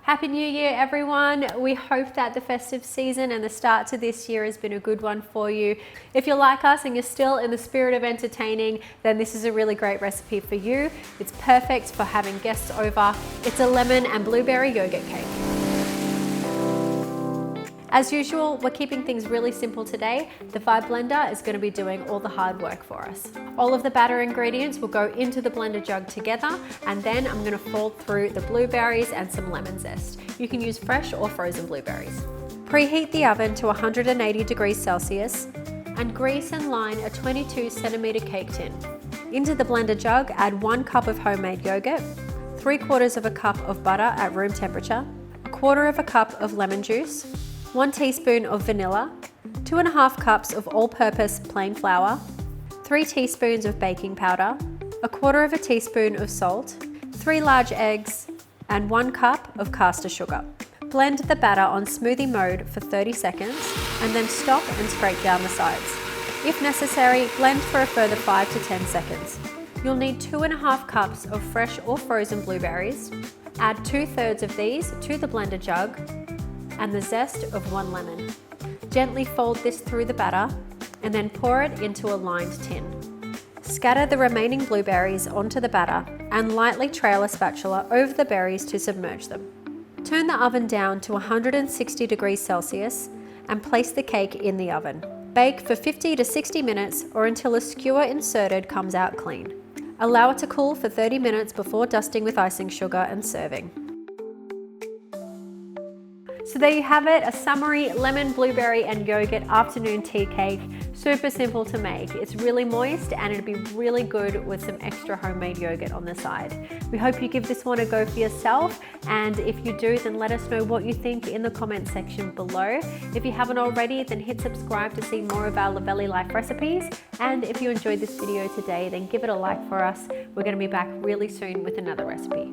Happy New Year, everyone. We hope that the festive season and the start to this year has been a good one for you. If you're like us and you're still in the spirit of entertaining, then this is a really great recipe for you. It's perfect for having guests over. It's a lemon and blueberry yogurt cake. As usual, we're keeping things really simple today. The Vibe blender is going to be doing all the hard work for us. All of the batter ingredients will go into the blender jug together, and then I'm going to fold through the blueberries and some lemon zest. You can use fresh or frozen blueberries. Preheat the oven to 180 degrees Celsius and grease and line a 22 centimeter cake tin. Into the blender jug, add 1 cup of homemade yogurt, 3/4 of a cup of butter at room temperature, 1/4 of a cup of lemon juice, 1 teaspoon of vanilla, 2.5 cups of all-purpose plain flour, 3 teaspoons of baking powder, 1/4 teaspoon of salt, 3 large eggs, and 1 cup of caster sugar. Blend the batter on smoothie mode for 30 seconds and then stop and scrape down the sides. If necessary, blend for a further 5 to 10 seconds. You'll need 2.5 cups of fresh or frozen blueberries. Add 2/3 of these to the blender jug and the zest of 1 lemon. Gently fold this through the batter and then pour it into a lined tin. Scatter the remaining blueberries onto the batter and lightly trail a spatula over the berries to submerge them. Turn the oven down to 160 degrees Celsius and place the cake in the oven. Bake for 50 to 60 minutes or until a skewer inserted comes out clean. Allow it to cool for 30 minutes before dusting with icing sugar and serving. So there you have it, a summery lemon, blueberry and yogurt afternoon tea cake. Super simple to make. It's really moist and it'd be really good with some extra homemade yogurt on the side. We hope you give this one a go for yourself, and if you do, then let us know what you think in the comment section below. If you haven't already, then hit subscribe to see more of our Luvele life recipes, and if you enjoyed this video today, then give it a like for us. We're going to be back really soon with another recipe.